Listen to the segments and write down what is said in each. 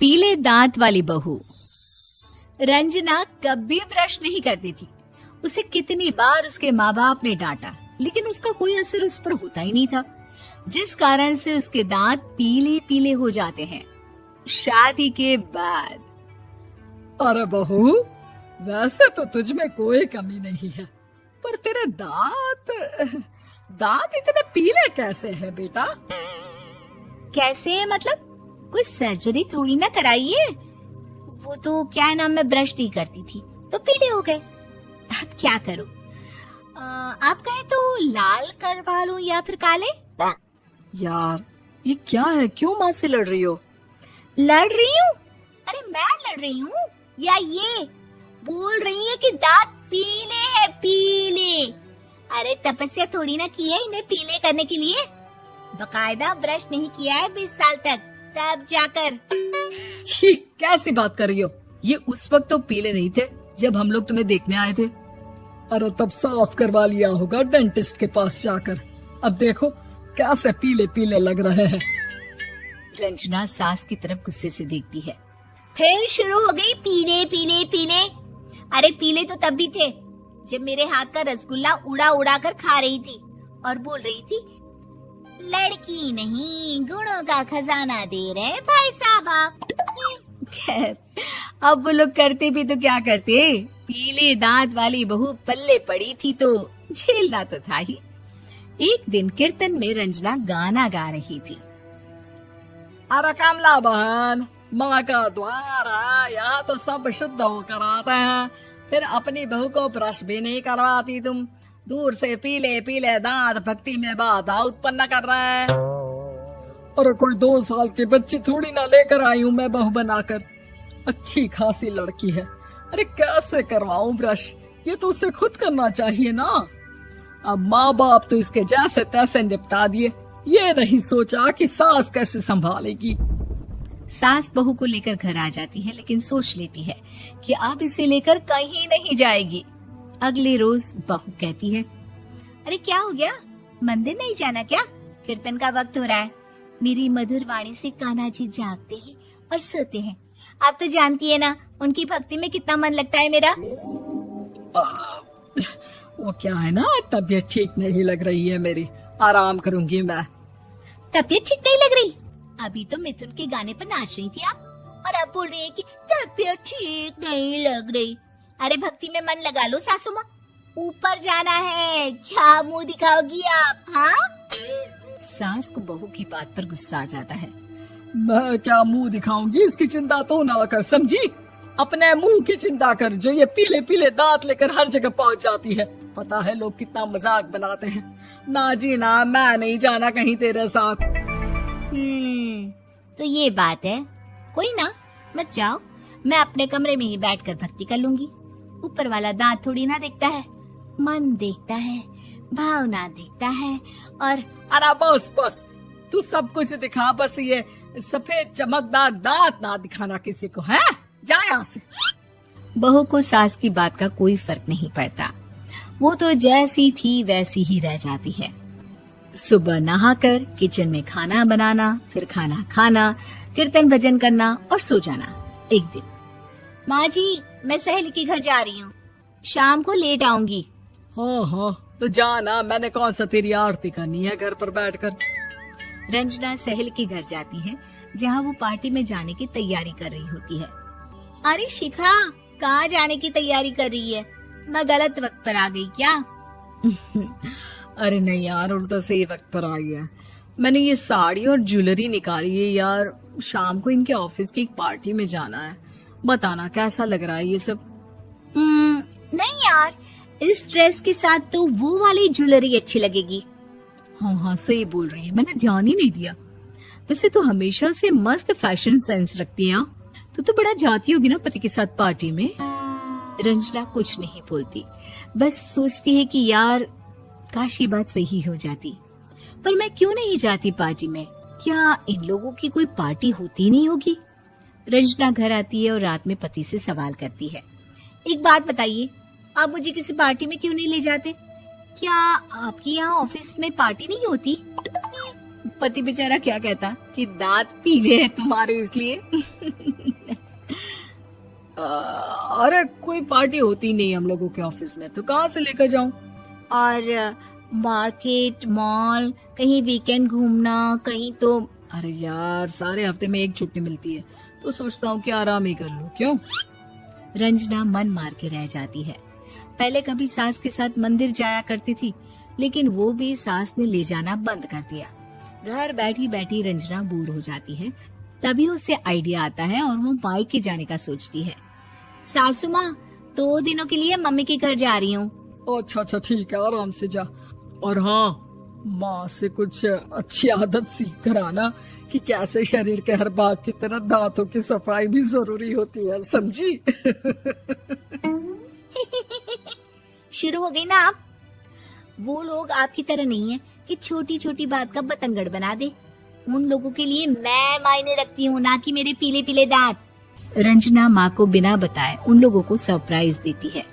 पीले दांत वाली बहू। रंजना कभी ब्रश नहीं करती थी। उसे कितनी बार उसके माँ बाप ने डांटा, लेकिन उसका कोई असर उस पर होता ही नहीं था, जिस कारण से उसके दांत पीले पीले हो जाते हैं। शादी के बाद अरे बहू, वैसे तो तुझ में कोई कमी नहीं है, पर तेरे दांत इतने पीले कैसे हैं बेटा? कैसे मतलब? कोई सर्जरी थोड़ी ना कराइए। वो तो क्या नाम, मैं ब्रश नहीं करती थी तो पीले हो गए। अब क्या करूं? आप कहें तो लाल करवा लूं या फिर काले? यार ये क्या है, क्यों माँ से लड़ रही हो? लड़ रही हूँ? अरे मैं लड़ रही हूँ या ये बोल रही है कि दांत पीले हैं, पीले। अरे तपस्या थोड़ी ना की है इन्हें पीले करने के लिए। बकायदा ब्रश नहीं किया है 20 साल तक, तब जाकर। छी, कैसी बात कर रही हो? ये उस वक्त तो पीले नहीं थे जब हम लोग तुम्हें देखने आए थे। अरे तब साफ करवा लिया होगा डेंटिस्ट के पास जाकर। अब देखो कैसे पीले पीले लग रहे हैं। रंजना सास की तरफ गुस्से से देखती है। फिर शुरू हो गई पीले पीले पीले। अरे पीले तो तब भी थे जब मेरे हाथ का रसगुल्ला उड़ा उड़ा कर खा रही थी और बोल रही थी, लड़की नहीं गुणों का खजाना दे रहे भाई साहब आप। खैर, अब वो लोग करते भी तो क्या करते, पीले दांत वाली बहू पल्ले पड़ी थी तो झेलना तो था ही। एक दिन कीर्तन में रंजना गाना गा रही थी। अरे कमला बहन, माँ का द्वार है, यहाँ तो सब शुद्ध होकर आते हैं, फिर अपनी बहू को ब्रश भी नहीं करवाती तुम। दूर से पीले पीले दांत भक्ति में बाधा उत्पन्न कर रहे हैं। अरे कोई 2 साल की बच्ची थोड़ी ना लेकर आई हूँ मैं बहू बनाकर। अच्छी खासी लड़की है, अरे कैसे करवाऊं ब्रश? ये तो उसे खुद करना चाहिए ना। अब माँ बाप तो इसके जैसे तैसे निपटा दिए, ये नहीं सोचा कि सास कैसे संभालेगी। सास बहू को लेकर घर आ जाती है, लेकिन सोच लेती है कि अब इसे लेकर कहीं नहीं जाएगी। अगले रोज बहू कहती है, अरे क्या हो गया, मंदिर नहीं जाना क्या? कीर्तन का वक्त हो रहा है। मेरी मधुर वाणी से कान्हा जी जागते हैं और सोते हैं। आप तो जानती है ना उनकी भक्ति में कितना मन लगता है मेरा। वो क्या है ना, तबीयत ठीक नहीं लग रही है मेरी, आराम करूंगी मैं। तबीयत ठीक नहीं लग रही? अभी तो मिथुन के गाने पर नाच रही थी आप, और अब बोल रही है कि तबीयत ठीक नहीं लग रही। अरे भक्ति में मन लगा लो सासू माँ, ऊपर जाना है, क्या मुंह दिखाओगी आप? हाँ? सास को बहू की बात पर गुस्सा आ जाता है। मैं क्या मुंह दिखाऊंगी, इसकी चिंता तो ना कर, समझी? अपने मुंह की चिंता कर, जो ये पीले पीले दांत लेकर हर जगह पहुंच जाती है। पता है लोग कितना मजाक बनाते हैं। ना जी ना, मैं नहीं जाना कहीं तेरे साथ। तो ये बात है, कोई ना, मत जाओ, मैं अपने कमरे में ही बैठकर भक्ति कर लूंगी। ऊपर वाला दांत थोड़ी ना देखता है, मन देखता है, भावना देखता है। और अरे बस बस, तू सब कुछ दिखा, बस ये सफेद चमकदार दांत ना दिखाना किसी को, है? जा यहाँ से। बहू को सास की बात का कोई फर्क नहीं पड़ता, वो तो जैसी थी वैसी ही रह जाती है। सुबह नहाकर किचन में खाना बनाना, फिर खाना खाना, कीर्तन भजन करना और सो जाना। एक दिन, माँ जी मैं सहेली के घर जा रही हूँ, शाम को लेट आऊंगी। हाँ हाँ तो जाना, मैंने कौन सा तेरी आरती करनी है घर पर बैठकर। रंजना सहेली के घर जाती है, जहाँ वो पार्टी में जाने की तैयारी कर रही होती है। अरे शिखा, कहाँ जाने की तैयारी कर रही है? मैं गलत वक्त पर आ गई क्या? अरे नहीं यार, उल्टा सही वक्त पर आ गया। मैंने ये साड़ी और ज्वेलरी निकाली है यार, शाम को इनके ऑफिस की एक पार्टी में जाना है। बताना कैसा लग रहा है ये सब? नहीं यार, इस ड्रेस के साथ तो वो वाली ज्वेलरी अच्छी लगेगी। हाँ हाँ सही बोल रही है, मैंने ध्यान ही नहीं दिया। वैसे तो हमेशा से मस्त फैशन सेंस रखती है। तो बड़ा जाती होगी ना पति के साथ पार्टी में। रंजना कुछ नहीं बोलती, बस सोचती है कि यार काश ये बात सही हो जाती, पर मैं क्यों नहीं जाती पार्टी में? क्या इन लोगों की कोई पार्टी होती नहीं होगी? रंजना घर आती है और रात में पति से सवाल करती है, एक बात बताइए, आप मुझे किसी पार्टी में क्यों नहीं ले जाते? क्या आपकी यहाँ ऑफिस में पार्टी नहीं होती? पति बेचारा क्या कहता कि दांत पीले हैं तुम्हारे इसलिए। अरे कोई पार्टी होती नहीं हम लोगों के ऑफिस में, तो कहाँ से लेकर जाऊं? और मार्केट, मॉल, कहीं वीकेंड घूमना, कहीं तो। अरे यार सारे हफ्ते में एक छुट्टी मिलती है, तो सोचता हूँ कि आराम ही कर लूं। क्यों? रंजना मन मार के रह जाती है। पहले कभी सास के साथ मंदिर जाया करती थी, लेकिन वो भी सास ने ले जाना बंद कर दिया। घर बैठी बैठी रंजना बोर हो जाती है। तभी उसे आइडिया आता है और वो मायके जाने का सोचती है। सासू माँ, 2 दिनों के लिए मम्मी के घर जा रही हूँ। अच्छा ठीक है, आराम से जा। और हाँ, माँ से कुछ अच्छी आदत सीख कर आना कि कैसे शरीर के हर भाग की तरह दांतों की सफाई भी जरूरी होती है, समझी? शुरू हो गई ना आप। वो लोग आपकी तरह नहीं है कि छोटी छोटी बात का बतंगड़ बना दे। उन लोगों के लिए मैं मायने रखती हूँ, ना कि मेरे पीले पीले दांत। रंजना माँ को बिना बताए उन लोगों को सरप्राइज देती है,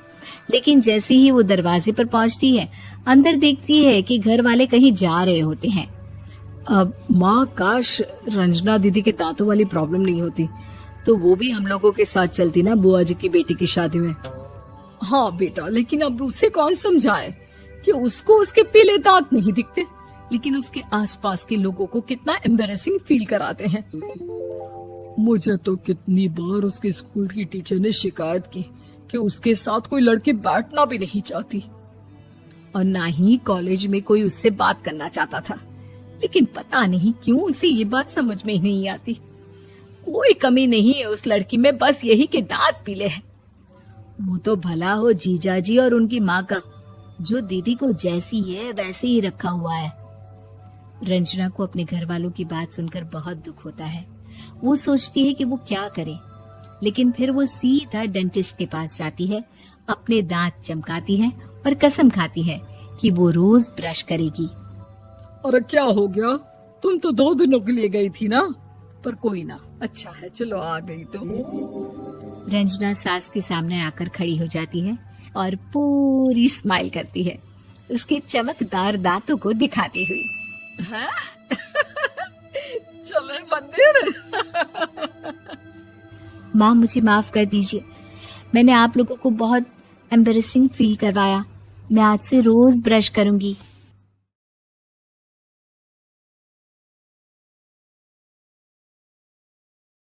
लेकिन जैसे ही वो दरवाजे पर पहुंचती है, अंदर देखती है कि घर वाले कहीं जा रहे होते हैं। अब माँ, काश रंजना दीदी के दांतों वाली प्रॉब्लम नहीं होती, तो वो भी हम लोगों के साथ चलती ना बुआ जी की बेटी की शादी में। हाँ बेटा, लेकिन अब उसे कौन समझाए कि उसको उसके पीले दांत नहीं दिखते, लेकिन उसके आसपास के लोगों को कितना एम्बैरेसिंग फील कराते हैं। मुझे तो कितनी बार उसके स्कूल की टीचर ने शिकायत की कि उसके साथ कोई लड़की बैठना भी नहीं चाहती, और ना ही कॉलेज में कोई उससे बात करना चाहता था। लेकिन पता नहीं क्यों उसे ये बात समझ में ही नहीं आती। कोई कमी नहीं है उस लड़की में, बस यही कि दांत पीले हैं। वो तो भला हो जीजा जी और उनकी माँ का, जो दीदी को जैसी है वैसे ही रखा हुआ है। रंजना को अपने घर वालों की बात सुनकर बहुत दुख होता है। वो सोचती है कि वो क्या करे, लेकिन फिर वो सीधा डेंटिस्ट के पास जाती है, अपने दांत चमकाती है और कसम खाती है कि वो रोज ब्रश करेगी। अरे क्या हो गया? तुम तो 2 दिनों के लिए गई थी ना, पर कोई ना, अच्छा है, चलो आ गई तो। रंजना सास के सामने आकर खड़ी हो जाती है और पूरी स्माइल करती है, उसके चमकदार दांतों को दिखाती हुई। हैं? चले मंदिर? माँ, मुझे माफ कर दीजिए, मैंने आप लोगों को बहुत एम्बैरेसिंग फील करवाया। मैं आज से रोज ब्रश करूंगी।